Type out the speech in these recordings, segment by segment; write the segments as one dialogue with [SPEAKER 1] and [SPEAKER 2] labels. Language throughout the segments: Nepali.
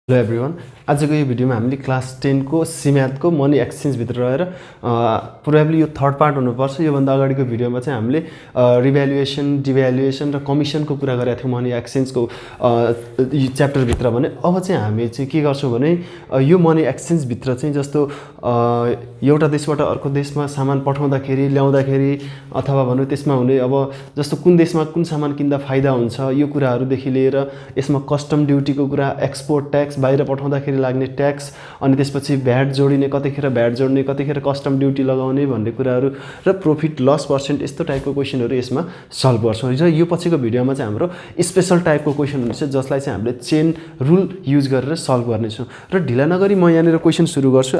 [SPEAKER 1] हेलो एभ्रिवान आजको यो भिडियोमा हामीले क्लास 10 को सिम्याथको मनी एक्सचेन्ज भित्र रहेर प्रोबेबली यो थर्ड पार्ट हुनुपर्छ। यो भन्दा अगाडिको भिडियोमा चाहिँ हामीले रिभ्यालुएसन डिभ्यालुएसन र कमिसनको कुरा गरेका थियौं मनी एक्सचेन्जको यो च्याप्टर भित्र। भने अब चाहिँ हामी चाहिँ के गर्छौं भने यो मनी एक्सचेन्ज भित्र चाहिँ जस्तो एउटा देशबाट अर्को देशमा सामान पठाउँदाखेरि ल्याउँदाखेरि अथवा भनौं त्यसमा हुने अब जस्तो कुन देशमा कुन सामान किन्दा फाइदा हुन्छ यो कुराहरुदेखि लिएर यसमा कस्टम ड्युटीको कुरा, एक्सपोर्ट ट्याक्स, बाहिर पठाउँदाखेरि लाग्ने ट्याक्स, अनि त्यसपछि भ्याट जोडिने, कतिखेर भ्याट जोड्ने, कतिखेर कस्टम ड्युटी लगाउने भन्ने कुराहरु र प्रॉफिट लस पर्सेन्ट यस्तो टाइपको क्वेशनहरु यसमा सल्भ गर्छौं। र यो पछिको भिडियोमा चाहिँ हाम्रो स्पेशल टाइपको क्वेशन हुन्छ जसलाई चाहिँ हामीले चेन रुल युज गरेर सल्भ गर्नेछौं। र ढिला नगरी म यहाँनिर क्वेशन सुरु गर्छु।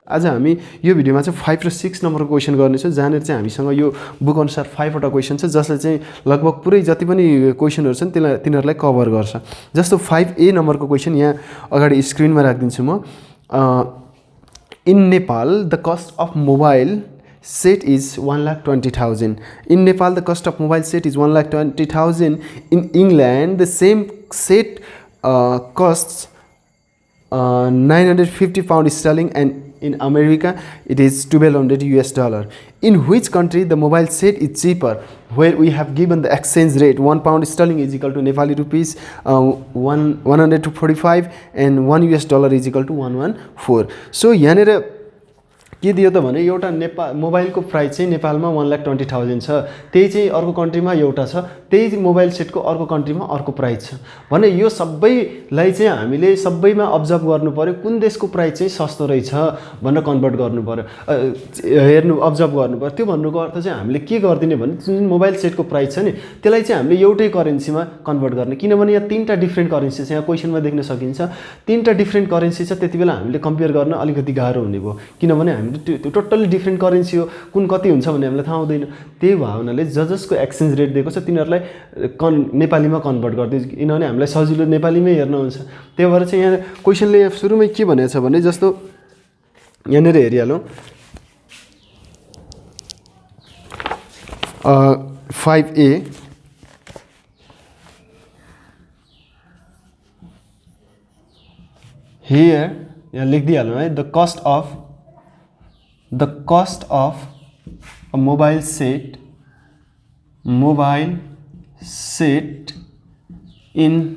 [SPEAKER 1] आज हामी यो भिडियोमा चाहिँ 5 र 6 नम्बरको क्वेशन गर्नेछौं जहाँनेर चाहिँ हामीसँग यो बुक अनुसार 5 वटा क्वेशन छ जसले चाहिँ लगभग पुरै जति पनि क्वेशनहरु छन् तिनीहरुलाई कभर गर्छ। जस्तो 5A नम्बरको क्वेशन यहाँ अगाडि स्क्रिनमा राख्दिन्छु म। In Nepal the cost of mobile set is 1,20,000. In Nepal the cost of mobile set is 1,20,000. In England the same set costs 950 pound sterling, and in America it is $1,200 US. In which country the mobile set is cheaper? Where we have given the exchange rate 1 pound sterling is equal to Nepali rupees 145 and $1 US is equal to 114. So यहाँनेर के दियो त भने एउटा नेपाल मोबाइलको प्राइस चाहिँ नेपालमा 1,20,000 छ, त्यही चाहिँ अर्को कन्ट्रीमा एउटा छ, त्यही मोबाइल सेटको अर्को कन्ट्रीमा अर्को प्राइस छ भने यो सबैलाई चाहिँ हामीले सबैमा अब्जर्भ गर्नु पर्यो कुन देशको प्राइस चाहिँ सस्तो रहेछ भनेर कन्भर्ट गर्नु पर्यो, हेर्नु अब्जर्भ गर्नु पर्यो। त्यो भन्नुको अर्थ चाहिँ हामीले के गर्दिने भने जुन मोबाइल सेटको प्राइस छ नि त्यसलाई चाहिँ हामीले एउटै करेन्सीमा कन्भर्ट गर्ने, किनभने यहाँ तीनटा डिफरेन्ट करेन्सी छ, यहाँ क्वेशनमा देख्न सकिन्छ तीनटा डिफरेन्ट करेन्सी छ। त्यतिबेला हामीले कम्पेयर गर्न अलिकति गाह्रो हुने भयो किनभने त्यो टोटली डिफरेन्ट करेन्सी हो, कुन कति हुन्छ भन्ने हामीलाई थाहा हुँदैन। त्यही भावनाले जसको एक्सचेन्ज रेट दिएको छ तिनीहरुलाई नेपालीमा कन्भर्ट गर्दिन्छ किनभने हामीलाई सजिलो नेपालीमै हेर्न हुन्छ। त्यही भएर चाहिँ यहाँ क्वेशनले यहाँ सुरुमै के भनेको छ भने जस्तो यहाँनेर हेरिहालौं 5A here यहाँ लेखिदिहालौं है the cost of a mobile set in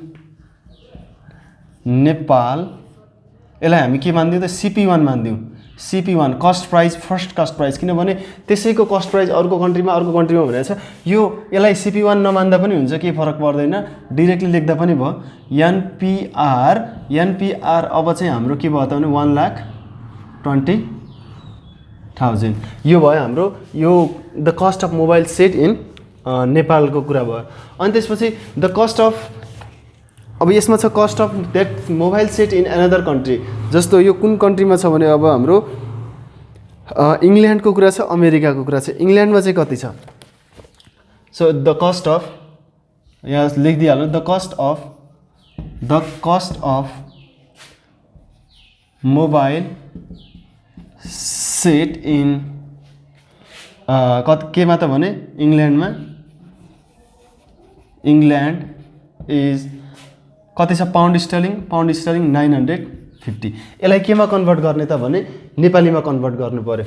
[SPEAKER 1] Nepal, यसलाई हामी के मान्दियौ त CP1 मान्दियौ। CP1 cost price, first cost price, किनभने त्यसैको कस्ट प्राइस अर्को कन्ट्रीमा भनेको छ। यो यसलाई CP1 नमान्दा पनि हुन्छ, के फरक पर्दैन, डाइरेक्टली लेख्दा पनि भयो। NPR अब चाहिँ हाम्रो के भयो त भने 1,20,000 यो भयो हाम्रो यो the cost of mobile set in नेपालको कुरा भयो। अनि त्यसपछि द कस्ट अफ अब यसमा छ cost of that mobile set in another country. जस्तो यो कुन कन्ट्रीमा छ भने अब हाम्रो इंग्ल्यान्डको कुरा छ, अमेरिकाको कुरा छ। इंग्ल्यान्डमा चाहिँ कति छ? सो द कस्ट अफ यहाँ लेखिदिहाल्नु the cost of mobile set in केमा त भने इंग्ल्यान्डमा इंग्ल्यान्ड इज कति छ पाउन्ड स्टर्लिङ 950। यसलाई केमा कन्भर्ट गर्ने त भने नेपालीमा कन्भर्ट गर्नु पर्यो।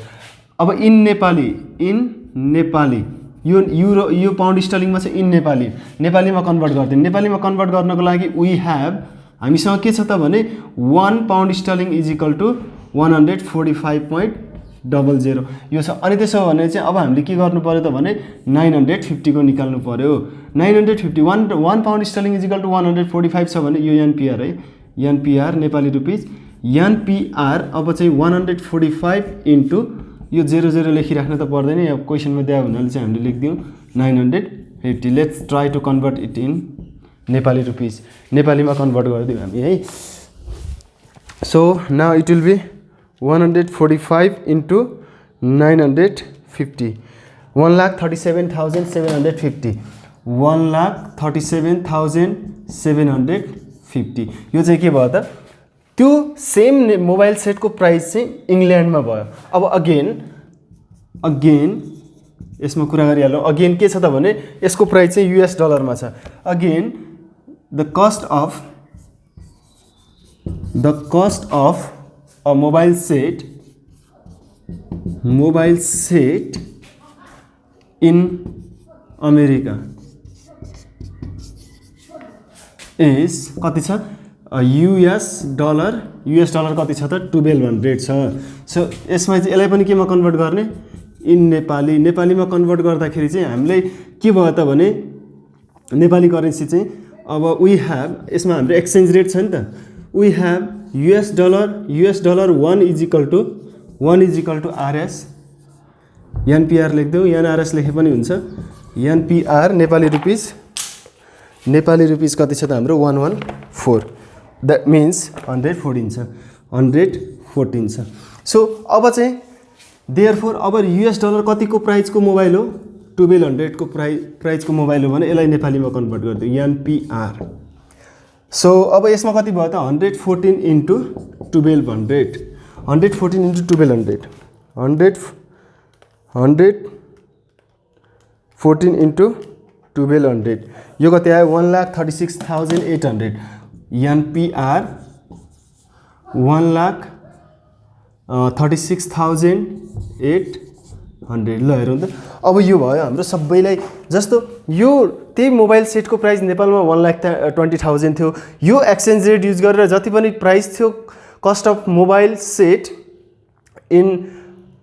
[SPEAKER 1] अब इन नेपाली यो युरो यो पाउन्ड स्टर्लिङमा चाहिँ इन नेपालीमा कन्भर्ट गर्दिनु। नेपालीमा कन्भर्ट गर्नको लागि हामीसँग के छ त भने 1 pound sterling is equal to 145.00 यो छ। अनि त्यसो भने चाहिँ अब हामीले के गर्नु पर्यो त भने 950 को निकाल्नु पर्यो। 950 1 pound sterling is equal to 145 छ भने यो NPR है, NPR नेपाली रुपीस NPR अब चाहिँ 145 इन्टु यो 00 लेखिराख्न त पर्दैन, यहाँ क्वेशनमा दिएको हुनाले चाहिँ हामीले लेख्दियौ 950। Let's try to convert it in Nepali rupees, नेपालीमा कन्भर्ट गर्दियौ हामी है। So now it will be 145 into 950 1,37,750 1,37,750 यो चाहिँ के भयो त त्यो सेम मोबाइल सेटको प्राइस चाहिँ इङ्ल्यान्डमा भयो। अब अगेन यसमा कुरा गरिहालौँ। अगेन के छ त भने यसको प्राइस चाहिँ US डलरमा छ। Again the cost of a mobile set in America is कति छ US डलर कति छ त 1200 छ। सो यसमा चाहिँ यसलाई पनि केमा कन्भर्ट गर्ने इन नेपालीमा कन्भर्ट गर्दाखेरि चाहिँ हामीलाई के भयो त भने नेपाली करेन्सी चाहिँ अब वी हेभ यसमा हाम्रो एक्सचेन्ज रेट छ नि त we have US dollar 1 is equal to RS NPR लेख्देऊ NRS लेखे पनि हुन्छ NPR नेपाली रुपिस कति छ त हाम्रो 114 द्याट मिन्स 114 छ। सो अब चाहिँ देयरफोर अब US डलर कतिको प्राइसको मोबाइल हो 1200 को प्राइसको मोबाइल हो भने यसलाई नेपालीमा कन्भर्ट गरिदियो NPR। सो अब यसमा कति भयो त 114 इन्टु 1200 114 इन्टु 1200 यो कति आयो 1,36,800 NPR 1,36,800 ल हेरौँ त। अब यो भयो हाम्रो सबैलाई जस्तो यो त्यही मोबाइल सेटको प्राइस नेपालमा 1,20,000 थियो। यो एक्सचेन्ज रेट युज गरेर जति पनि प्राइस थियो cost of mobile set in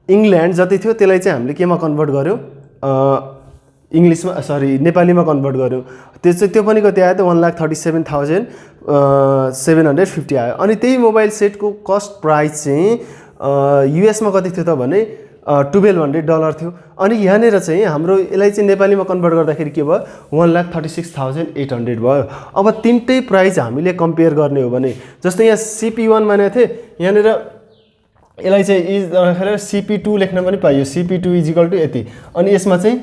[SPEAKER 1] England जति थियो त्यसलाई चाहिँ हामीले केमा कन्भर्ट गर्यौँ नेपालीमा कन्भर्ट गर्यौँ। त्यो पनि कति आयो त 1,37,750 आयो। अनि त्यही मोबाइल सेटको कस्ट प्राइस चाहिँ US मा कति थियो त भने $1,200 थियो। अनि यहाँनिर चाहिँ हाम्रो यसलाई चाहिँ नेपालीमा कन्भर्ट गर्दाखेरि के भयो 1,36,800 भयो। अब तिनटै प्राइस हामीले कम्पेयर गर्ने हो भने जस्तै यहाँ CP1 मानेको थिएँ यहाँनिर यसलाई चाहिँ CP2 लेख्न पनि पाइयो CP2 इज इक्वल टु यति। अनि यसमा चाहिँ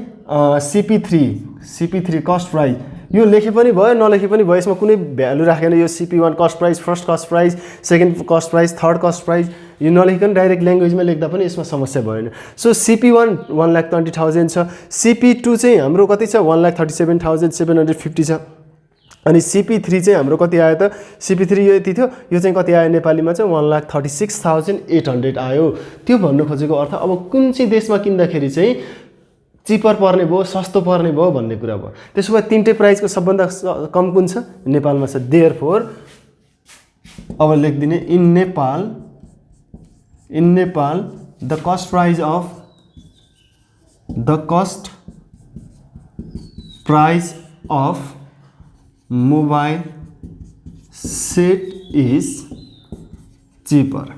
[SPEAKER 1] CP3 कस्ट प्राइस यो लेखे पनि भयो नलेखे पनि भयो यसमा कुनै भ्यालु राखेन। यो CP1 cost price first cost price second cost price third cost price यो नलेखिकन डाइरेक्ट ल्याङ्ग्वेजमा लेख्दा पनि यसमा समस्या भएन। सो CP1 1,20,000 छ CP2 चाहिँ हाम्रो कति छ 1,37,750 छ। अनि CP3 चाहिँ हाम्रो कति आयो त CP3 यो यति थियो यो चाहिँ कति आयो नेपालीमा चाहिँ 1,36,800 आयो। त्यो भन्नु खोजेको अर्थ अब कुन चाहिँ देशमा किन्दाखेरि चाहिँ चिपर पर्ने भयो सस्तो पर्ने भयो भन्ने कुरा भयो। त्यसो भए तिनटै प्राइसको सबभन्दा कम कुन छ नेपालमा छ। देयरफोर अब लेखिदिने in Nepal the cost price of mobile set is cheaper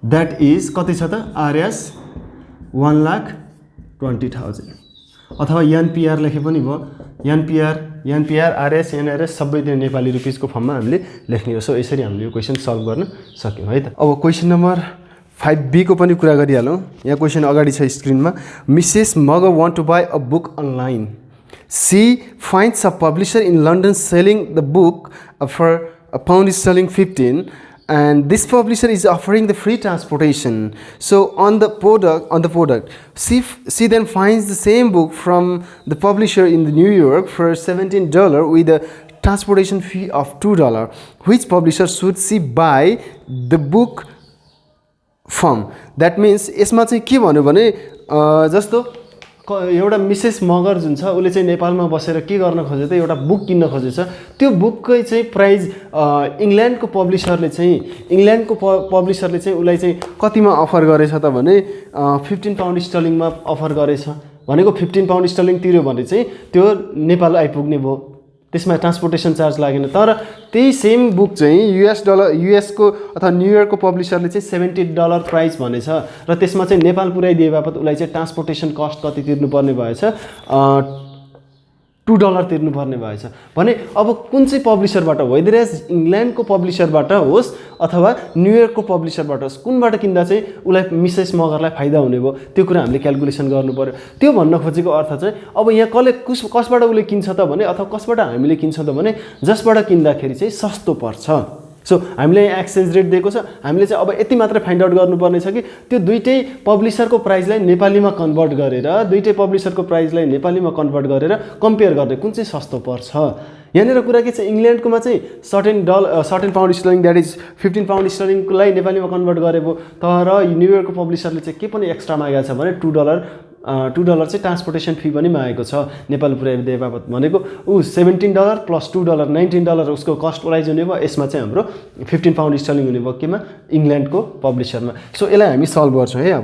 [SPEAKER 1] that is कति छ त RS 1,20,000 अथवा NPR लेखे पनि भयो NPR RS NRS सबै त्यो नेपाली रुपिसको फर्ममा हामीले लेख्ने हो। सो यसरी हामीले यो क्वेसन सल्भ गर्न सक्यौँ है त। अब क्वेसन नम्बर 5B को पनि कुरा गरिहालौँ। यहाँ क्वेसन अगाडि छ स्क्रिनमा। Mrs Magar want to buy a book online she finds a publisher in London selling the book for £1 is selling 15 and this publisher is offering the free transportation. So on the product she then finds the same book from the publisher in the New York for $17 with a transportation fee of $2. Which publisher should she buy the book from? That means यसमा चाहिँ के भन्यो भने जस्तो एउटा मिसेस मगर जुन छ उसले चाहिँ नेपालमा बसेर के गर्न खोजे त एउटा बुक किन्न खोजेछ। त्यो बुककै चाहिँ प्राइस इङ्ल्यान्डको पब्लिसरले चाहिँ उसलाई चाहिँ कतिमा अफर गरेछ त भने £15 मा अफर गरेछ। भनेको £15 तिर्यो भने चाहिँ त्यो नेपाल आइपुग्ने भयो त्यसमा ट्रान्सपोर्टेसन चार्ज लागेन। तर त्यही सेम बुक चाहिँ US को अथवा न्युयोर्कको पब्लिसरले चाहिँ $70 प्राइस भनेछ र त्यसमा चाहिँ नेपाल पुर्याइदिए बापत उसलाई चाहिँ ट्रान्सपोर्टेसन कस्ट कति तिर्नुपर्ने भएछ $2 तिर्नुपर्ने भएछ भने अब कुन चाहिँ पब्लिसरबाट वेदर एज इङ्ल्यान्डको पब्लिसरबाट होस् अथवा न्युयोर्कको पब्लिसरबाट होस् कुनबाट किन्दा चाहिँ उसलाई मिसेस मगरलाई फाइदा हुने भयो त्यो कुरा हामीले क्याल्कुलेसन गर्नु पर्यो। त्यो भन्न खोजेको अर्थ चाहिँ अब यहाँ कसबाट उसले किन्छ त भने अथवा कसबाट हामीले किन्छ त भने जसबाट किन्दाखेरि चाहिँ सस्तो पर्छ सो हामीले यहाँ एक्सचेन्ज रेट दिएको छ, हामीले चाहिँ अब यति मात्र फाइन्ड आउट गर्नुपर्ने छ कि त्यो दुईटै पब्लिसरको प्राइसलाई नेपालीमा कन्भर्ट गरेर दुईटै पब्लिसरको प्राइसलाई नेपालीमा कन्भर्ट गरेर कम्पेयर गर्ने कुन चाहिँ सस्तो पर्छ। यहाँनिर कुरा के छ, इङ्ल्यान्डकोमा चाहिँ certain pound sterling that is 15 pound स्टर्लिङलाई नेपालीमा कन्भर्ट गरेको, तर न्युयोर्कको पब्लिसरले चाहिँ के पनि एक्स्ट्रा मागेको छ भने $2 चाहिँ ट्रान्सपोर्टेसन फी पनि मागेको छ नेपाल पुर्याइदिए बापत, भनेको ऊ $17 प्लस $2 $19 उसको कस्ट प्राइस हुने भयो। यसमा चाहिँ हाम्रो 15 पाउन्ड स्टर्लिङ हुने भयो केमा, इङ्ल्यान्डको पब्लिसरमा। सो यसलाई हामी सल्भ गर्छौँ है।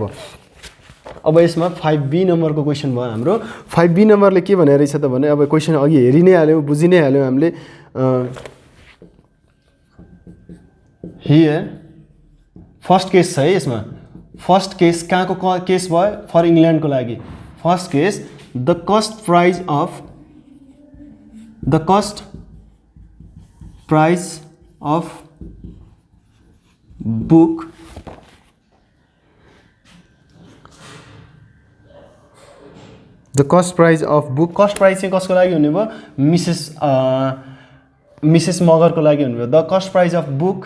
[SPEAKER 1] अब यसमा 5B नम्बरको क्वेसन भयो हाम्रो। 5B नम्बरले के भनेर रहेछ त भने, अब क्वेसन अघि हेरि नै हाल्यौँ, बुझि नै हाल्यौँ हामीले। हियर फर्स्ट केस छ है, यसमा फर्स्ट केस कहाँको केस भयो, फर इङ्ल्यान्डको लागि first case, the cost price of book cost price चाहिँ कसको लागि हुने भयो, मिसेस मगरको लागि हुने भयो। The cost price of book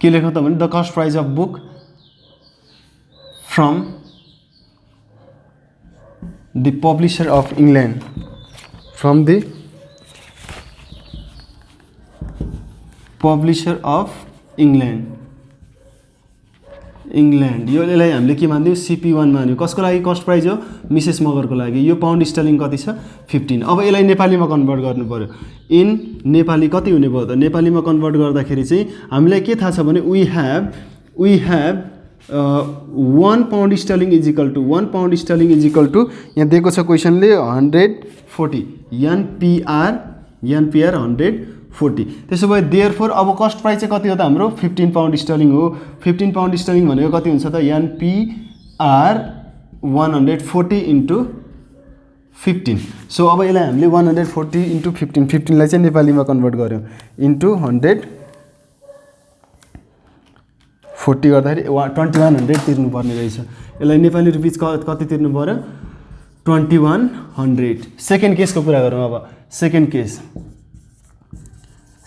[SPEAKER 1] के लेख्नु त भने, the cost price of book from the publisher of England, from the publisher of England. यो यसलाई हामीले के मान्दियो, CP1 मान्यो। कसको लागि कस्ट प्राइस हो, मिसेस मगरको लागि। यो पाउन्ड स्टर्लिङ कति छ, 15। अब यसलाई नेपालीमा कन्भर्ट गर्नु पर्यो। इन नेपाली कति हुने भयो त, नेपालीमा कन्भर्ट गर्दाखेरि चाहिँ हामीलाई के थाहा छ भने, we have 1 pound sterling is equal to यहाँ दिएको छ क्वेसनले 140 NPR 140। त्यसो भए देयरफोर अब कस्ट प्राइस चाहिँ कति हो त हाम्रो, 15 पाउन्ड स्टर्लिङ हो। 15 पाउन्ड स्टर्लिङ भनेको कति हुन्छ त, NPR 140 × 15। सो अब यसलाई हामीले 140 × 15लाई चाहिँ नेपालीमा कन्भर्ट गऱ्यौँ, इन्टु 140 गर्दाखेरि 2100 तिर्नुपर्ने रहेछ। यसलाई नेपाली रुपिज कति तिर्नु पऱ्यो, 2100। सेकेन्ड केसको कुरा गरौँ अब।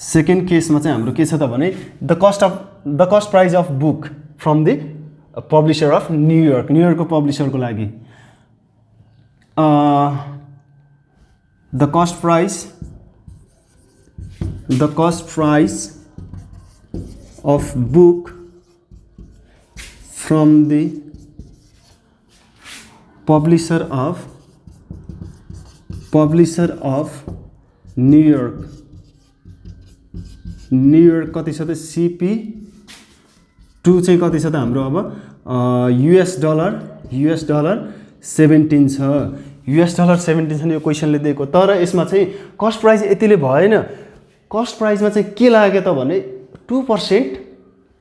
[SPEAKER 1] सेकेन्ड केसमा चाहिँ हाम्रो के छ त भने, the cost price of book from the publisher of न्युयोर्कको पब्लिसरको लागि। The cost price of book from the publisher of New York कति छ त, CP2 चाहिँ कति छ त हाम्रो, अब US डलर 17 छ। US डलर 17 छ नि यो क्वेसनले दिएको। तर यसमा चाहिँ कस्ट प्राइस यतिले भएन, कस्ट प्राइसमा चाहिँ के लाग्यो त भने 2%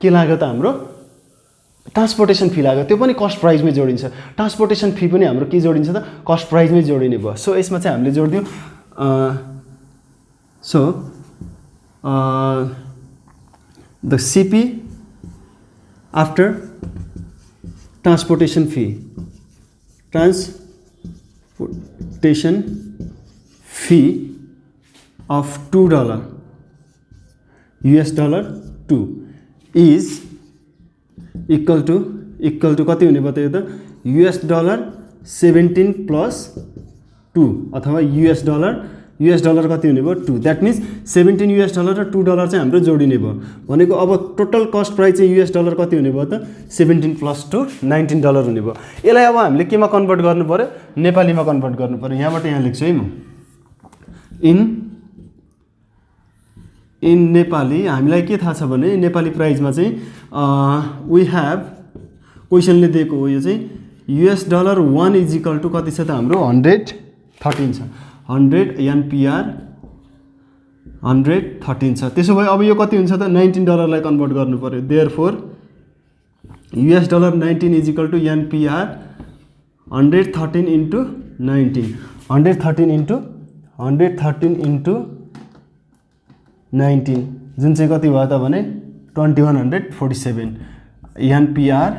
[SPEAKER 1] के लाग्यो त हाम्रो, ट्रान्सपोर्टेसन फी लाग्यो। त्यो पनि कस्ट प्राइसमै जोडिन्छ। ट्रान्सपोर्टेसन फी पनि हाम्रो के जोडिन्छ त, कस्ट प्राइसमै जोडिने भयो। सो यसमा चाहिँ हामीले जोडिदियौँ। the CP after transportation fee of $2 US dollar 2 is equal to कति हुने भयो त, यो त US डलर 17 प्लस 2 अथवा US डलर कति हुने भयो, 2। द्याट मिन्स 17 US डलर र $2 चाहिँ हाम्रो जोडिने भयो। भनेको अब टोटल कस्ट प्राइस चाहिँ US डलर कति हुने भयो त, 17 प्लस 2 $19 हुने भयो। यसलाई अब हामीले केमा कन्भर्ट गर्नु पर्यो, नेपालीमा कन्भर्ट गर्नु पर्यो। यहाँबाट यहाँ लेख्छु है म, इन नेपाली हामीलाई के थाहा छ भने, नेपाली प्राइसमा चाहिँ वी हेभ क्वेसनले दिएको हो, यो चाहिँ US dollar 1 is equal to कति छ त हाम्रो, 113 छ। 100 NPR 113 छ। त्यसो भए अब यो कति हुन्छ त, $19 लाई कन्भर्ट गर्नु पर्यो। Therefore US dollar 19 is equal to NPR 113 × 19, 113 × 19 जुन चाहिँ कति भयो त भने 2147 NPR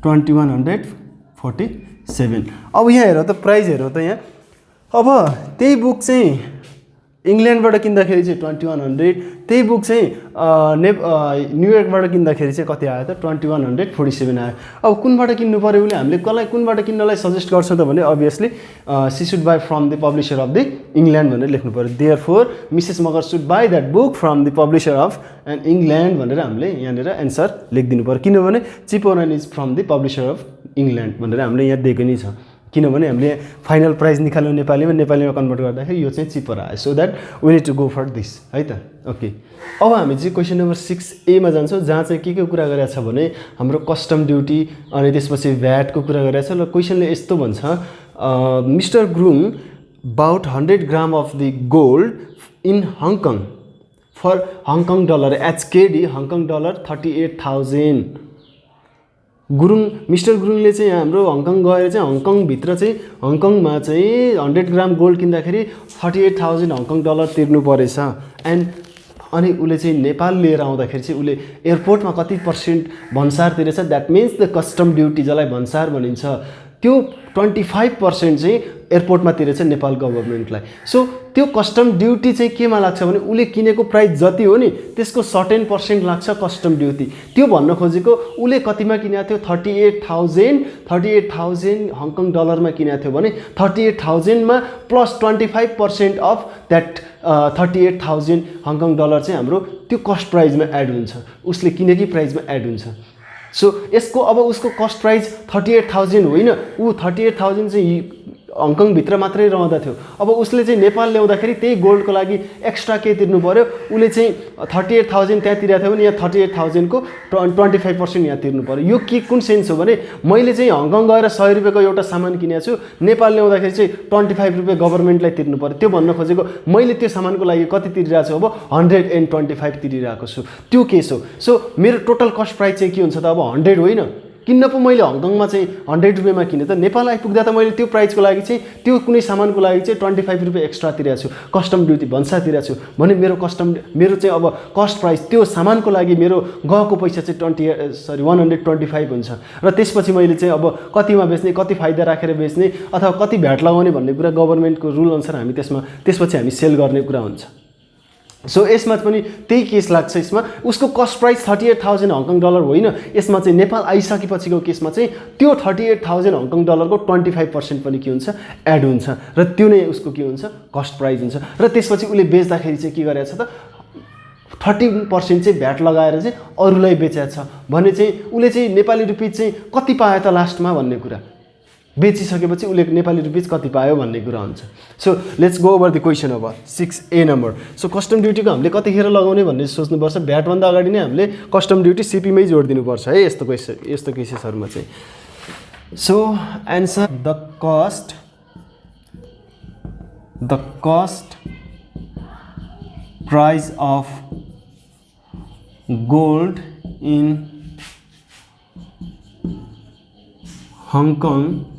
[SPEAKER 1] 2147। अब यहाँ हेर त, प्राइस हेर त यहाँ। अब त्यही बुक चाहिँ इङ्ल्यान्डबाट किन्दाखेरि चाहिँ 2100, त्यही बुक चाहिँ न्युयोर्कबाट किन्दाखेरि चाहिँ कति आयो त 2147 आयो। अब कुनबाट किन्नु पर्यो उसले, हामीले कसलाई कुनबाट किन्नलाई सजेस्ट गर्छ त भने obviously C should by from the publisher of the England भनेर लेख्नु पर्यो। Therefore Mrs Magar should by that book from the publisher of and England भनेर हामीले यहाँनिर एन्सर लेखिदिनु पर्यो, किनभने cheaper one is from the publisher of England भनेर हामीले यहाँ दिएको नै छ। किनभने हामीले फाइनल प्राइस निकाल्यौँ नेपालीमा कन्भर्ट गर्दाखेरि यो चाहिँ चिपर आयो। So that we need to go for this है त। ओके, अब हामी चाहिँ क्वेसन नम्बर 6A मा जान्छौँ, जहाँ चाहिँ के कुरा गरेको छ भने हाम्रो कस्टम ड्युटी अनि त्यसपछि भ्याटको कुरा गरेको छ। र क्वेसनले यस्तो भन्छ mister Gurung bought 100 gram of the gold in Hong Kong for Hong Kong dollar HKD Hong Kong dollar 38,000। Mister गुरुङले चाहिँ हाम्रो हङकङ गएर चाहिँ हङकङभित्र चाहिँ हङकङमा चाहिँ 100 ग्राम गोल्ड किन्दाखेरि 38,000 हङकङ डलर तिर्नु परेछ। अनि उसले चाहिँ नेपाल लिएर आउँदाखेरि चाहिँ उसले एयरपोर्टमा कति % भन्सार तिरेछ, that means the custom duty जसलाई भन्सार भनिन्छ, त्यो 25% चाहिँ एयरपोर्टमा तिरेछ नेपाल गभर्मेन्टलाई। सो त्यो कस्टम ड्युटी चाहिँ केमा लाग्छ भने उसले किनेको प्राइस जति हो नि त्यसको सर्टेन % लाग्छ कस्टम ड्युटी। त्यो भन्न खोजेको उसले कतिमा किनेको थियो 38,000 हङकङ डलरमा किनेको थियो भने 38,000 मा plus 25% of that 38,000 Hong Kong dollar चाहिँ हाम्रो त्यो कस्ट प्राइजमा एड हुन्छ, उसले किनेकै प्राइजमा एड हुन्छ। सो यसको अब उसको कस्ट प्राइस 38,000 होइन, ऊ 38,000 चाहिँ हङकङभित्र मात्रै रहँदा थियो। अब उसले चाहिँ नेपाल ल्याउँदाखेरि त्यही गोल्डको लागि एक्स्ट्रा के तिर्नु पऱ्यो, उसले चाहिँ 38,000 त्यहाँ तिरेको थियो भने यहाँ 38,000 को 25% यहाँ तिर्नु पऱ्यो। यो के कुन सेन्स हो भने मैले चाहिँ हङकङ गएर 100 रुपियाँको एउटा सामान किनेको छु, नेपाल ल्याउँदाखेरि चाहिँ 25 रुपियाँ गभर्मेन्टलाई तिर्नु पऱ्यो। त्यो भन्न खोजेको मैले त्यो सामानको लागि कति तिरिरहेको छु, अब 125 तिरिरहेको छु, त्यो केस हो। सो मेरो टोटल कस्ट प्राइस चाहिँ के हुन्छ त अब 100 होइन, किन्न पो मैले हङकङमा चाहिँ 100 रुपियाँमा किने त नेपाल आइपुग्दा त मैले त्यो प्राइसको लागि चाहिँ त्यो कुनै सामानको लागि चाहिँ 25 रुपियाँ एक्स्ट्रा तिरेको छु, कस्टम ड्युटी भन्सा तिरेको छु भने मेरो चाहिँ अब कस्ट प्राइस त्यो सामानको लागि मेरो गएको पैसा चाहिँ 125 हुन्छ। र त्यसपछि मैले चाहिँ अब कतिमा बेच्ने, कति फाइदा राखेर बेच्ने अथवा कति भ्याट लगाउने भन्ने कुरा गभर्मेन्टको रुल अनुसार हामी त्यसपछि हामी सेल गर्ने कुरा हुन्छ। सो यसमा पनि त्यही केस लाग्छ। यसमा उसको कस्ट प्राइस 38,000 हङकङ डलर होइन, यसमा चाहिँ नेपाल आइसकेपछिको केसमा चाहिँ त्यो 38,000 हङकङ डलरको 25% पनि के हुन्छ एड हुन्छ, र त्यो नै उसको के हुन्छ कस्ट प्राइस हुन्छ। र त्यसपछि उसले बेच्दाखेरि चाहिँ के गरेछ त 30% चाहिँ भ्याट लगाएर चाहिँ अरूलाई बेचेको छ भने चाहिँ उसले चाहिँ नेपाली रुपिस चाहिँ कति पायो त लास्टमा भन्ने कुरा, बेचिसकेपछि उसले नेपाली रुपिस कति पायो भन्ने कुरा हुन्छ। So let's go over the question अब 6A नम्बर। सो कस्टम ड्युटीको हामीले कतिखेर लगाउने भन्ने सोच्नुपर्छ, भ्याटभन्दा अगाडि नै हामीले कस्टम ड्युटी CP मै जोडिदिनुपर्छ है यस्तो केसेसहरूमा चाहिँ। So answer the cost price of gold in Hong Kong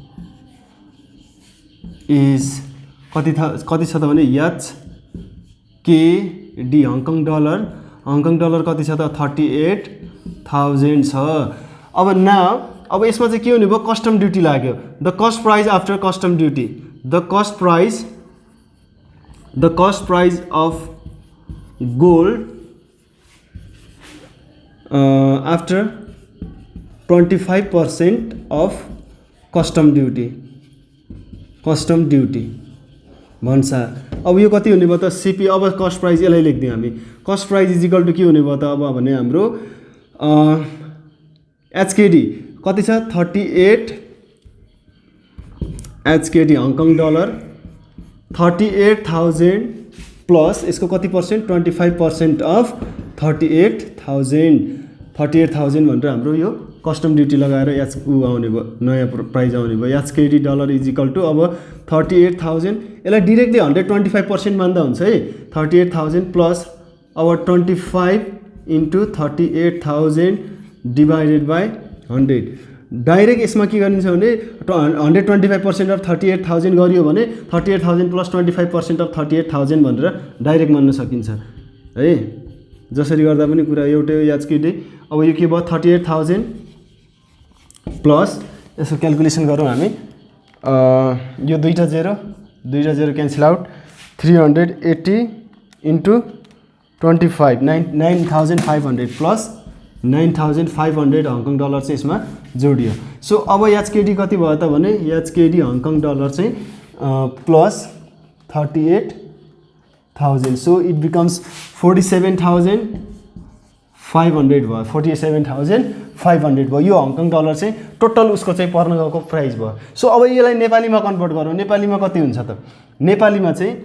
[SPEAKER 1] is कति छ त भने HKD हङकङ डलर कति छ त 38,000 छ। अब यसमा चाहिँ के हुने भयो, कस्टम ड्युटी लाग्यो। The cost price after custom duty, the cost price of gold after 25% of custom duty भन्सा। अब यो कति हुने भयो त CP। अब कस्ट प्राइस यसलाई लेख्दियौँ हामी, cost price is equal to के हुने भयो त अब भने हाम्रो HKD कति छ 38 HKD हङकङ डलर 38,000 प्लस यसको कति पर्सेन्ट 25% अफ 38,000 भनेर हाम्रो यो कस्टम ड्युटी लगाएर आउने भयो, नयाँ प्राइस आउने भयो। HKD dollar is equal to अब 38,000, यसलाई डिरेक्टली 125% मान्दा हुन्छ है। 38,000 प्लस अब 25 इन्टु 38,000 डिभाइडेड बाई 100। डाइरेक्ट यसमा के गरिन्छ भने 125% अफ 38,000 गरियो भने 38,000 प्लस 25% अफ 38,000 भनेर डाइरेक्ट मान्न सकिन्छ है। जसरी गर्दा पनि कुरा एउटै HKD। अब यो के भयो 38,000 प्लस यसको क्यालकुलेसन गरौँ हामी, यो दुईटा 0 cancel out 380 into 25 9,500 plus 9,500 Hong Kong dollar चाहिँ यसमा जोडियो। सो अब एचकेडी कति भयो त भने एचकेडी हङकङ डलर चाहिँ प्लस 38,000 सो इट बिकम्स 47,500 भयो 47,500 भयो। यो हङकङ डलर चाहिँ टोटल उसको चाहिँ पर्न गएको प्राइस भयो। सो अब यसलाई नेपालीमा कन्भर्ट गरौँ, नेपालीमा कति हुन्छ त? नेपालीमा चाहिँ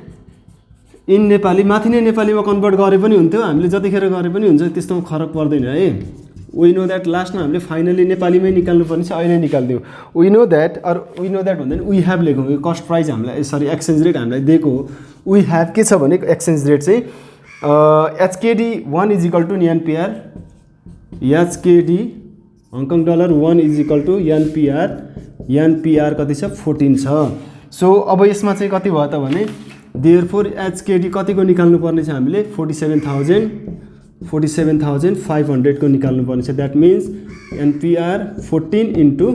[SPEAKER 1] इन नेपाली माथि नै नेपालीमा कन्भर्ट गरे पनि हुन्थ्यो, हामीले जतिखेर गरे पनि हुन्छ, त्यस्तो फरक पर्दैन है। वी नो द्याट लास्टमा हामीले फाइनली नेपालीमै निकाल्नुपर्ने छ, अहिले निकालिदिउँ। वी नो द्याट भन्दैन वी हेभ लेखौँ, यो कस्ट प्राइस हामीलाई सरी एक्सचेन्ज रेट हामीलाई दिएको हो। वी हेभ के छ भने एक्सचेन्ज रेट चाहिँ HKD 1 is equal to NPR, HKD Hong Kong dollar 1 is equal to NPR, NPR कति छ 14 छ। सो अब यसमा चाहिँ कति भयो त भने देयरफोर एचकेडी कतिको निकाल्नु पर्ने छ हामीले 47,500 को निकाल्नु पर्ने छ। That means NPR 14 into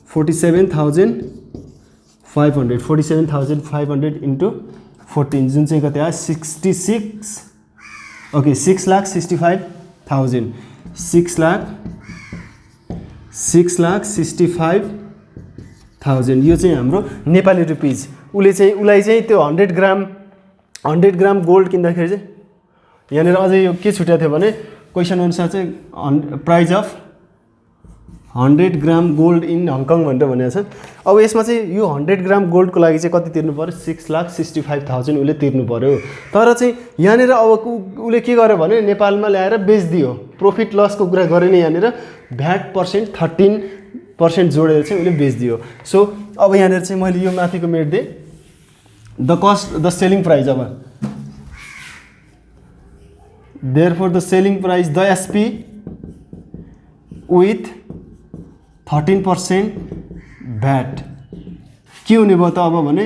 [SPEAKER 1] 47,500 into 14 जुन चाहिँ कति आयो 6,65,000 6,65,000 यो चाहिँ हाम्रो नेपाली रुपिज। उसलाई चाहिँ त्यो 100 ग्राम गोल्ड किन्दाखेरि चाहिँ यहाँनिर अझै यो के छुट्याएको थियो भने क्वेसन अनुसार चाहिँ price of 100 gram gold in Hong Kong भनेर भनेको छ। अब यसमा चाहिँ यो 100 ग्राम गोल्डको लागि चाहिँ कति तिर्नु पर्यो 6,65,000 उसले तिर्नु पर्यो। तर चाहिँ यहाँनिर अब उसले के गर्यो भने नेपालमा ल्याएर बेचिदियो, प्रफिट लसको कुरा गरेन, यहाँनिर भ्याट पर्सेन्ट 13% जोडेर चाहिँ उसले बेचिदियो। सो अब यहाँनिर चाहिँ मैले यो माथिको मेट्दिएँ द सेलिङ प्राइस। अब therefore the selling price the SP with 13% VAT के हुने भयो त अब भने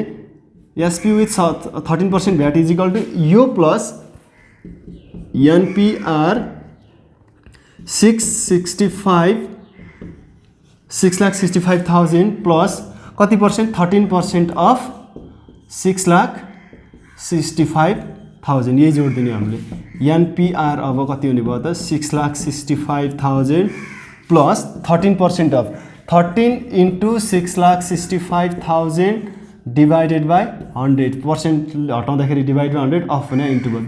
[SPEAKER 1] SP with 13% VAT is equal to यो प्लस NPR 6,65,000 प्लस कति पर्सेन्ट 13% अफ 6,65,000 यही जोडिदिने हामीले। एनपिआर अब कति हुने भयो त 6,65,000 plus 13% of 13 into 6,65,000 divided by 100% हटाउँदाखेरि डिभाइड बाई 100 अफ भने इन्टु भयो,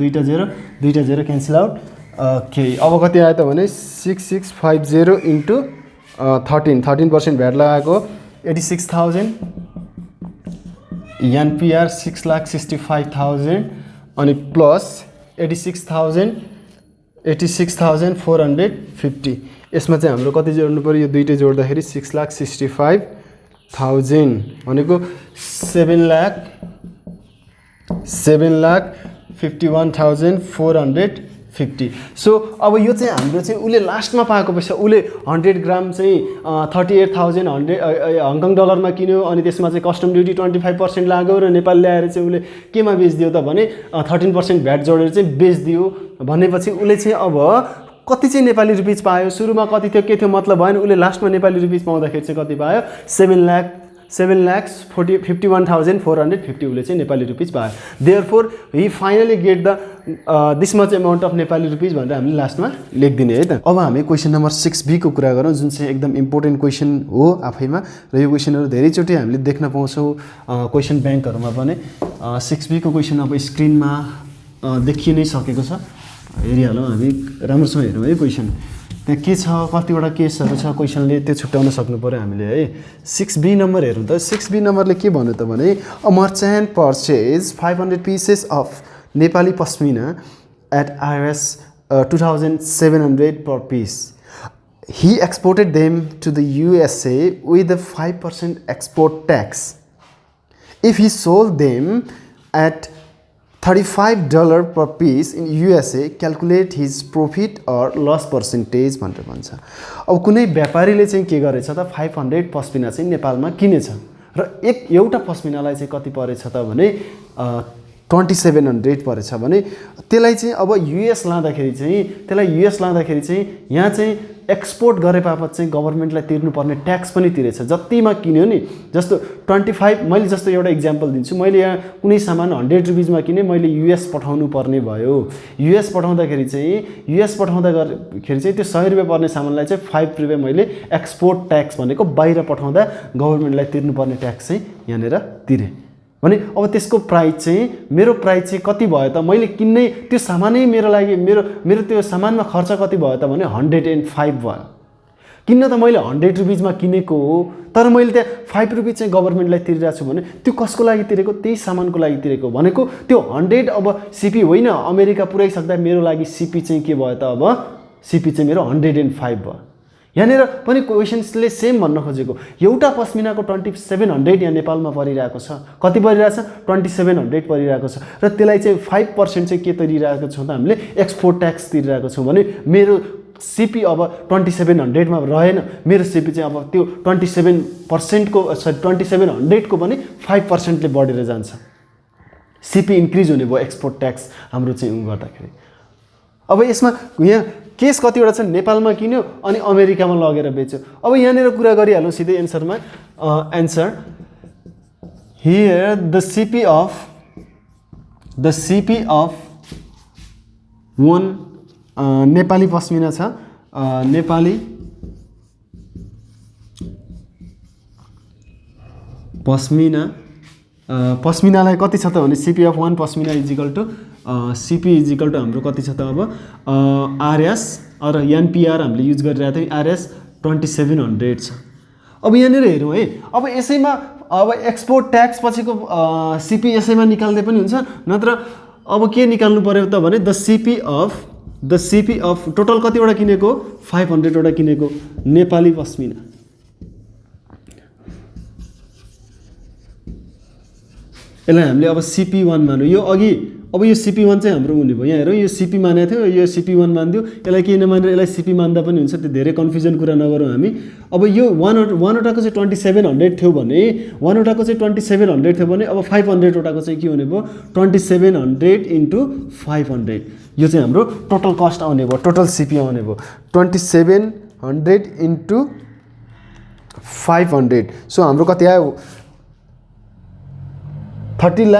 [SPEAKER 1] दुईटा जेरो क्यान्सल आउट। ओके अब कति आयो त भने 6,650 इन्टु 13% भ्याट लगाएको 86,000 एनपिआर 6,65,000 अनि प्लस 86,450 यसमा चाहिँ हाम्रो कति जोड्नु पर्यो यो दुईटै जोड्दाखेरि 6,65,000 भनेको 7,51,450। सो अब यो चाहिँ हाम्रो चाहिँ उसले लास्टमा पाएको पैसा उसले 100 ग्राम चाहिँ 38,100 हङकङ डलरमा किन्यो अनि त्यसमा चाहिँ कस्टम ड्युटी 25% लाग्यो र नेपाल ल्याएर चाहिँ उसले केमा बेचिदियो त भने 13% भ्याट जोडेर चाहिँ बेचिदियो भनेपछि उसले चाहिँ अब कति चाहिँ नेपाली रुपिज पायो। सुरुमा कति थियो के थियो मतलब भएन, उसले लास्टमा नेपाली रुपिज पाउँदाखेरि चाहिँ कति पायो 7,51,450 उसले चाहिँ नेपाली रुपिज पायो। Therefore he finally get the this much amount of Nepali rupees भनेर हामीले लास्टमा लेखिदिने है त। अब हामी क्वेसन नम्बर 6B को कुरा गरौँ जुन चाहिँ एकदम इम्पोर्टेन्ट क्वेसन हो आफैमा र यो क्वेसनहरू धेरैचोटि हामीले देख्न पाउँछौँ क्वेसन ब्याङ्कहरूमा पनि। 6B को क्वेसन अब स्क्रिनमा देखिए नै सकेको छ, हेरिहालौँ हामी राम्रोसँग हेरौँ है क्वेसन त्यहाँ के छ कतिवटा केसहरू छ क्वेसनले त्यो छुट्याउन सक्नु पऱ्यो हामीले है। 6B नम्बर हेरौँ त 6B नम्बरले के भन्यो त भने a merchant purchase 500 pieces of Nepali pashmina at IRS 2,700 per piece. He exported them to the USA with a 5% export tax. If he sold them at $35 per piece in USA, calculate his profit or loss percentage भनेर भन्छ। अब कुनै व्यापारीले चाहिँ के गरेछ त 500 पस्मिना चाहिँ नेपालमा किनेछ र एउटा पस्मिनालाई चाहिँ कति परेछ त भने 2,700 परेछ भने त्यसलाई चाहिँ अब युएस लाँदाखेरि चाहिँ यहाँ चाहिँ एक्सपोर्ट गरे बापत चाहिँ गभर्मेन्टलाई तिर्नुपर्ने ट्याक्स पनि तिरेछ। जतिमा किन्यो नि, जस्तो 25, मैले जस्तो एउटा इक्जाम्पल दिन्छु, मैले यहाँ कुनै सामान 100 रुपिजमा किने, मैले युएस पठाउनु पर्ने भयो। युएस पठाउँदाखेरि चाहिँ त्यो 100 रुपियाँ पर्ने सामानलाई चाहिँ 5 रुपियाँ मैले एक्सपोर्ट ट्याक्स भनेको बाहिर पठाउँदा गभर्मेन्टलाई तिर्नुपर्ने ट्याक्स चाहिँ यहाँनिर तिरेँ भने अब त्यसको प्राइस चाहिँ, मेरो प्राइस चाहिँ कति भयो त, मैले किन्ने त्यो सामानै मेरो लागि मेरो त्यो सामानमा खर्च कति भयो त भने 105 भयो। किन्न त मैले 100 रुपिजमा किनेको हो, तर मैले त्यहाँ 5 रुपिज चाहिँ गभर्मेन्टलाई तिरिरहेको छु भने त्यो कसको लागि तिरेको, त्यही सामानको लागि तिरेको भनेको त्यो 100 अब सिपी होइन, अमेरिका पुऱ्याइसक्दा मेरो लागि सिपी चाहिँ के भयो त, अब सिपी चाहिँ मेरो 105 भयो। यहाँनिर पनि क्वेसन्सले सेम भन्न खोजेको, एउटा पस्मिनाको 2700 यहाँ नेपालमा परिरहेको छ, कति परिरहेको छ, 2700 परिरहेको छ, र त्यसलाई चाहिँ 5% चाहिँ के तिरिरहेको छौँ त हामीले, एक्सपोर्ट ट्याक्स तिरिरहेको छौँ भने मेरो सिपी अब 2700मा रहेन, मेरो सिपी चाहिँ अब त्यो 27%को 2700 को पनि 5%ले बढेर जान्छ, सिपी इन्क्रिज हुने भयो एक्सपोर्ट ट्याक्स हाम्रो चाहिँ गर्दाखेरि। अब यसमा यहाँ केस कतिवटा छ, नेपालमा किन्यो अनि अमेरिकामा लगेर बेच्यो। अब यहाँनिर कुरा गरिहालौँ सिधै एन्सरमा, answer here the CP of one Nepali pashmina छ, नेपाली पस्मिनालाई कति छ त भने CP of 1 pashmina is equal to CP is equal to हाम्रो कति छ त अब आरएस र एनपिआर हामीले युज गरिरहेको थियौँ, आरएस 2700 छ। अब यहाँनिर हेरौँ है, अब यसैमा अब एक्सपोर्ट ट्याक्स पछिको सिपी यसैमा निकाल्दै पनि हुन्छ, नत्र अब के निकाल्नु पर्यो त भने द सिपी अफ टोटल कतिवटा किनेको, 500 वटा किनेको नेपाली पस्मिना, यसलाई हामीले अब CP1 मान्यो। यो अघि अब यो CP1 चाहिँ हाम्रो हुने भयो, यहाँ हेरौँ यो CP मानेको थियो, यो CP1 मानिदियो, यसलाई के नमानेर यसलाई CP मान्दा पनि हुन्छ, त्यो धेरै कन्फ्युजन कुरा नगरौँ हामी। अब यो वानवटाको चाहिँ 2700 थियो भने, वानवटाको चाहिँ 2700 थियो भने अब 500 वटाको चाहिँ के हुने भयो, 2700 इन्टु 500, यो चाहिँ हाम्रो टोटल कस्ट आउने भयो, टोटल CP आउने भयो 2700 इन्टु 500। सो हाम्रो कति आयो, 13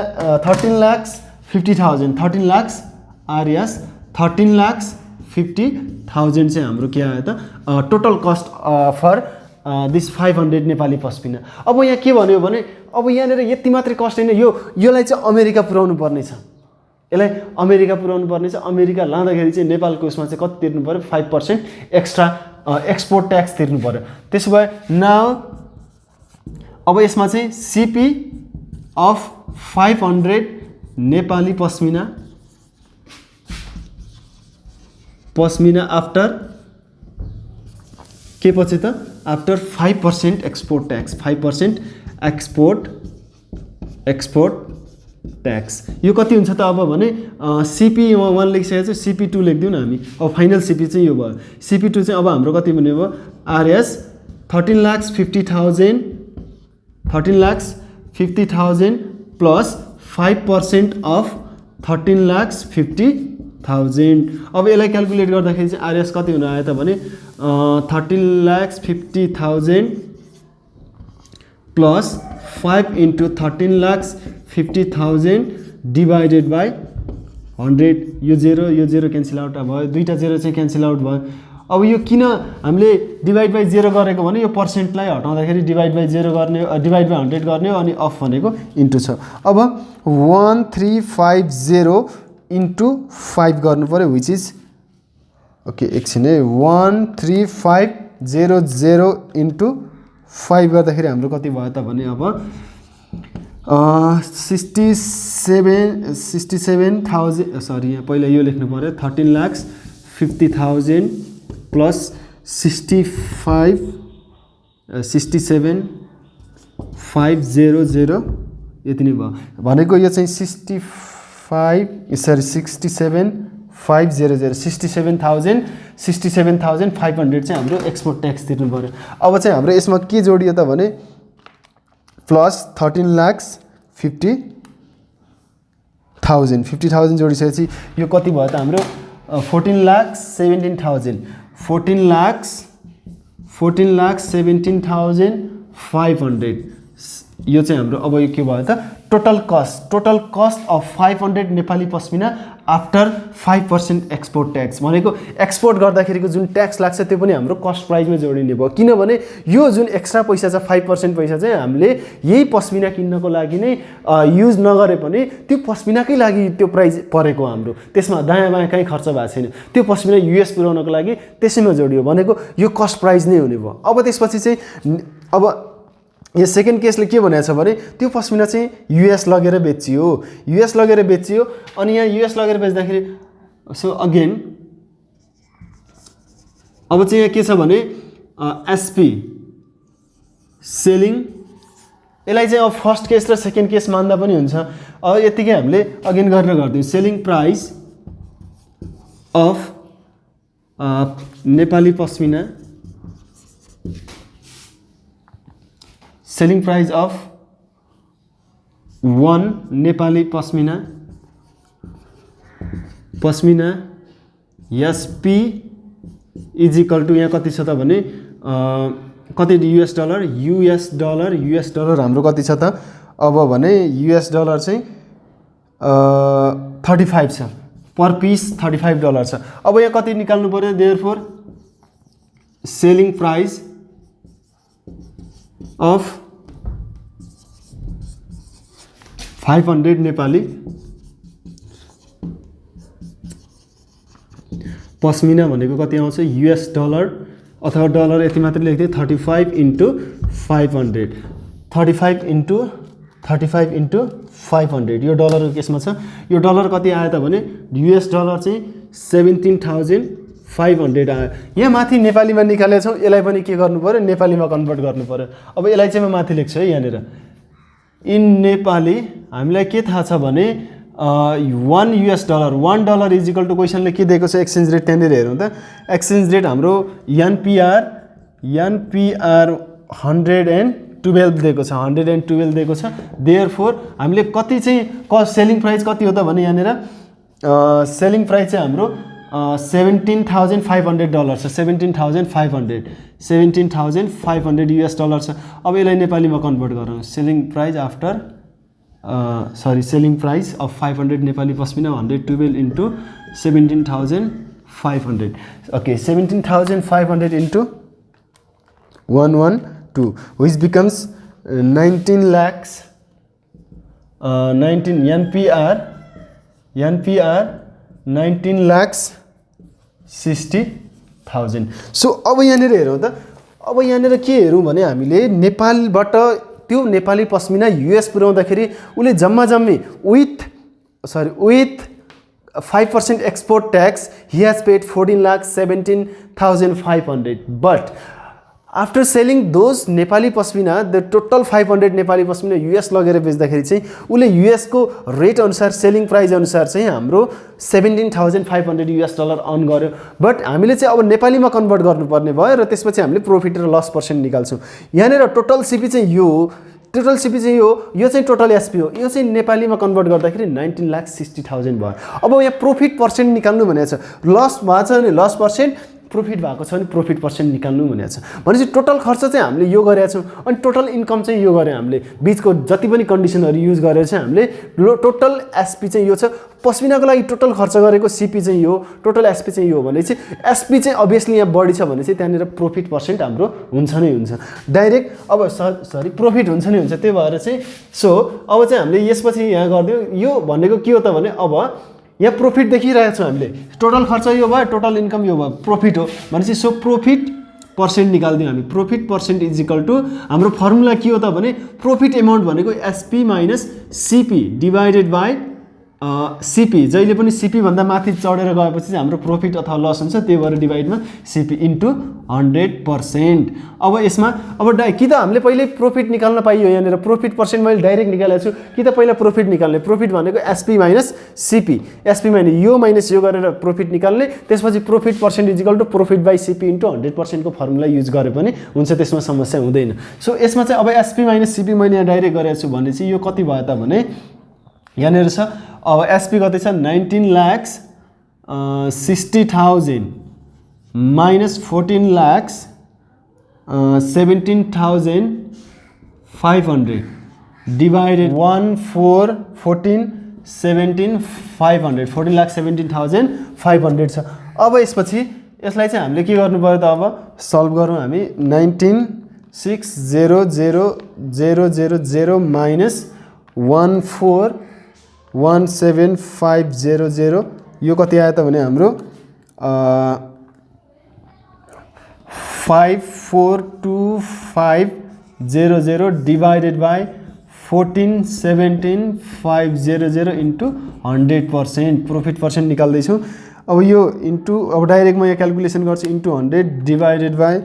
[SPEAKER 1] lakhs 50,000, 13 lakhs आरएस 13 lakhs 50,000 चाहिँ हाम्रो के आयो त total cost for this 500 Nepali pashmina. अब यहाँ के भन्यो भने अब यहाँनिर यति मात्रै कस्ट हैन, योलाई चाहिँ अमेरिका पुर्याउनु पर्ने छ, यसलाई अमेरिका पुर्याउनु पर्ने छ। अमेरिका लाँदाखेरि चाहिँ नेपालको उसमा चाहिँ कति तिर्नु पर्यो, 5% एक्स्ट्रा एक्सपोर्ट ट्याक्स तिर्नु पर्यो। त्यसो भए नाउ अब यसमा चाहिँ CP of 500 Nepali pashmina after के पछि त after 5% export tax, 5% export tax यो कति हुन्छ त अब भने CP1 लेखिसकेको छ, CP2 लेख्दिउँ न हामी। अब फाइनल CP चाहिँ यो भयो, CP2 चाहिँ अब हाम्रो कति भन्ने भयो, RS 13 lakhs 50,000 plus 5% of 13 lakhs 50,000। अब यसलाई क्याल्कुलेट गर्दाखेरि चाहिँ आरएस कति हुन आयो त भने 13 lakhs 50,000 plus 5 into 13 lakhs 50,000 divided by 100। यो 0 क्यान्सल आउट भयो, दुईटा 0 चाहिँ क्यान्सल आउट भयो। अब यो किन हामीले डिभाइड बाई 0 गरेको भने यो पर्सेन्टलाई हटाउँदाखेरि डिभाइड बाई 0 गर्ने, डिभाइड बाई 100 गर्ने, अनि अफ भनेको इन्टु छ। अब 1350 इन्टु 5 गर्नु पर्यो, विच इज ओके एकछिन है, 1350 इन्टु 5 गर्दाखेरि हाम्रो कति भयो त भने अब 67,000 सरी यहाँ पहिला यो लेख्नु पर्यो, 13 lakhs 50,000 प्लस 67,500 यति नै भयो भनेको। यो चाहिँ 67,500 चाहिँ हाम्रो एक्सपोर्ट ट्याक्स तिर्नु पर्यो। अब चाहिँ हाम्रो यसमा के जोडियो त भने प्लस 13 lakhs 50,000 जोडिसकेपछि यो कति भयो त हाम्रो 14 lakhs 17,000 14,17,500 यो चाहिँ हाम्रो अब यो के भयो त total cost of 500 Nepali pashmina after 5% export tax भनेको एक्सपोर्ट गर्दाखेरिको जुन ट्याक्स लाग्छ त्यो पनि हाम्रो कस्ट प्राइसमा जोडिने भयो किनभने यो जुन एक्स्ट्रा पैसा छ 5% पैसा चाहिँ हामीले यही पस्मिना किन्नको लागि नै युज नगरे पनि त्यो पस्मिनाकै लागि त्यो प्राइस परेको हाम्रो त्यसमा दायाँ बायाँ कहीँ खर्च भएको छैन त्यो पस्मिना युएस पुर्याउनको लागि त्यसैमा जोडियो भनेको यो कस्ट प्राइस नै हुने भयो अब त्यसपछि चाहिँ अब यो सेकेन्ड केसले के भनेको छ भने त्यो पस्मिना चाहिँ युएस लगेर बेचियो अनि यहाँ युएस लगेर बेच्दाखेरि सो अगेन अब चाहिँ यहाँ के छ भने एसपी सेलिङ यसलाई चाहिँ अब फर्स्ट केस र सेकेन्ड केस मान्दा पनि हुन्छ अब यतिकै हामीले अगेन गरेर गरिदिउँ selling price of Nepali pashmina selling price of 1 Nepali pashmina SP is equal to यहाँ कति छ त भने कति युएस डलर हाम्रो कति छ त अब भने युएस डलर चाहिँ 35 छ पर पिस $35 छ अब यहाँ कति निकाल्नु पर्यो therefore selling price of 500 Nepali pashmina भनेको कति आउँछ युएस डलर अथवा डलर यति मात्र लेख्दै 35 इन्टु 500 35 इन्टु 500 यो डलरको केसमा छ यो डलर कति आयो त भने युएस डलर चाहिँ 17,500 आयो यहाँ माथि नेपालीमा निकालेको छौँ यसलाई पनि के गर्नु पर्यो नेपालीमा कन्भर्ट गर्नु पर्यो अब यसलाई चाहिँ म माथि लेख्छु है यहाँनिर इन नेपाली हामीलाई के थाहा छ भने $1 इज इक्वल टु क्वेसनले के दिएको छ एक्सचेन्ज रेट त्यहाँनिर हेरौँ त एक्सचेन्ज रेट हाम्रो एनपीआर 112 दिएको छ 112 दिएको छ देयरफोर हामीले कति चाहिँ सेलिङ प्राइस कति हो त भने यहाँनिर सेलिङ प्राइस चाहिँ हाम्रो $17,500 छ 17,500 युएस डलर छ अब यसलाई नेपालीमा कन्भर्ट गरौँ selling price after selling price of 500 Nepali pashmina 112 into 17,500 okay 17,500 into 112 which becomes 19 lakhs 19 NPR 19 lakhs 60,000 so अब यहाँनिर हेरौँ त अब यहाँनिर के हेरौँ भने हामीले नेपालबाट त्यो नेपाली पस्मिना युएस पुर्याउँदाखेरि उसले जम्मी with 5% export tax he has paid 14,17,500 but after selling those Nepali pashmina the total 500 Nepali pashmina US लगेर बेच्दाखेरि चाहिँ उसले युएसको रेट अनुसार सेलिङ प्राइस अनुसार चाहिँ हाम्रो 17,500 युएस डलर अर्न गर्यो बट हामीले चाहिँ अब नेपालीमा कन्भर्ट गर्नुपर्ने भयो र त्यसपछि हामीले प्रॉफिट र लस पर्सेन्ट निकाल्छौँ यहाँनिर टोटल सिपी चाहिँ यो चाहिँ टोटल एसपी हो यो चाहिँ नेपालीमा कन्भर्ट गर्दाखेरि 19,60,000 भयो अब यहाँ प्रॉफिट पर्सेन्ट निकाल्नु भनेको छ लस भएको छ भने लस पर्सेन्ट प्रॉफिट भएको छ भने प्रॉफिट पर्सेन्ट निकाल्नु भनेको छ भनेपछि टोटल खर्च चाहिँ हामीले यो गरेका छौँ अनि टोटल इन्कम चाहिँ यो गरे हामीले बीचको जति पनि कन्डिसनहरु युज गरेर चाहिँ हामीले टोटल एसपी चाहिँ यो छ पस्मिनाको लागि टोटल खर्च गरेको सीपी चाहिँ यो टोटल एसपी चाहिँ यो भने चाहिँ एसपी चाहिँ अभियसली यहाँ बढी छ भने चाहिँ त्यहाँनिर प्रॉफिट पर्सेन्ट हाम्रो हुन्छ नै हुन्छ डाइरेक्ट अब सरी प्रॉफिट हुन्छ नै हुन्छ त्यही भएर चाहिँ सो अब चाहिँ हामीले यसपछि यहाँ गर्दियौ यो भनेको के हो त भने अब यहाँ प्रॉफिट देखिरहेको छौँ हामीले टोटल खर्च यो भयो टोटल इन्कम यो भयो प्रॉफिट हो भनेपछि सो प्रॉफिट पर्सेन्ट निकाल्दियौ हामी profit percent is equal to हाम्रो फर्मुला के हो त भने प्रॉफिट अमाउन्ट भनेको SP minus CP divided by CP जहिले पनि सीपी भन्दा माथि चढेर गएपछि चाहिँ हाम्रो प्रॉफिट अथवा लस हुन्छ त्यही भएर डिवाइडमा सीपी इन्टु 100%। अब यसमा अब कि त हामीले पहिले प्रॉफिट निकाल्न पाइयो यहाँनिर प्रॉफिट पर्सेन्ट मैले डाइरेक्ट निकालेको छु कि त पहिला प्रॉफिट निकाल्ने प्रॉफिट भनेको SP minus CP SP minus यो गरेर प्रॉफिट निकाल्ने त्यसपछि profit percent is equal to profit by CP into 100% को फर्मुला युज गरे पनि हुन्छ त्यसमा समस्या हुँदैन। सो यसमा चाहिँ अब एसपी माइनस सीपी मैले यहाँ डाइरेक्ट गरेको छु भने चाहिँ यो कति भयो त भने यहाँनिर छ अब एसपी कति छ 19,60,000 minus 14,17,500 divided 14,17,500 14,17,500 छ। अब यसपछि यसलाई चाहिँ हामीले के गर्नु पर्यो त अब सल्भ गरौँ हामी 19,600,000 minus 14,17,500 यो कति आयो त भने हाम्रो 542,500 divided by 14,17,500 into 100% profit percent निकाल्दैछु। अब यो इन्टु अब डाइरेक्ट म यहाँ क्याल्कुलेसन गर्छु इन्टु 100 डिवाइडेड बाई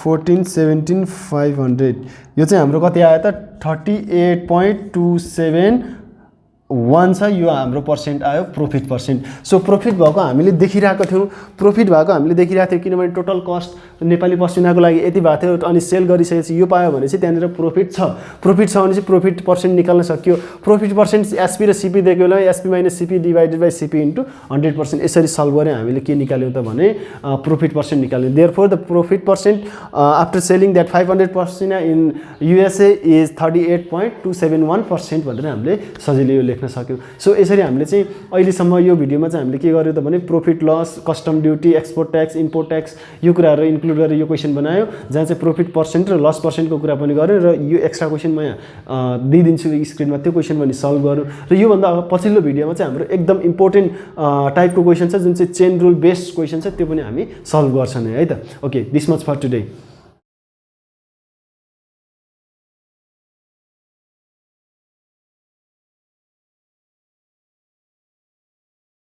[SPEAKER 1] 14,17,500 यो चाहिँ हाम्रो कति आयो त 38.271 छ। यो हाम्रो पर्सेन्ट आयो प्रॉफिट पर्सेन्ट। सो प्रॉफिट भएको हामीले देखिरहेको थियौँ किनभने टोटल कस्ट नेपाली पश्मिनाको लागि यति भएको थियो अनि सेल गरिसकेपछि यो पायो भने चाहिँ त्यहाँनिर प्रॉफिट छ भने चाहिँ प्रॉफिट पर्सेन्ट निकाल्न सक्यो। प्रॉफिट पर्सेन्ट एसपी र सिपी दिएको बेला SP minus CP divided by CP into 100% यसरी सल्भ गरे हामीले के निकाल्यौँ त भने प्रॉफिट पर्सेन्ट निकाल्यौँ। Therefore the profit percent after selling that 500 pashmina in USA is 38.271% भनेर हामीले सजिलै लेख्न सक्यौँ। सो यसरी हामीले चाहिँ अहिलेसम्म यो भिडियोमा चाहिँ हामीले के गर्यो त भने profit loss custom duty export tax import tax यो कुराहरू इन्क्लुड गरेर यो क्वेसन बनायो जहाँ चाहिँ प्रॉफिट पर्सेन्ट र लस पर्सेन्टको कुरा पनि गर्यो र यो एक्स्ट्रा क्वेसन म यहाँ दिइदिन्छु स्क्रिनमा त्यो क्वेसन पनि सल्भ गरौँ। र योभन्दा पछिल्लो भिडियोमा चाहिँ हाम्रो एकदम इम्पोर्टेन्ट टाइपको क्वेसन छ जुन चाहिँ चेन रुल बेस्ड क्वेसन छ त्यो पनि हामी सल्भ गर्छौँ है त। Okay this much for today.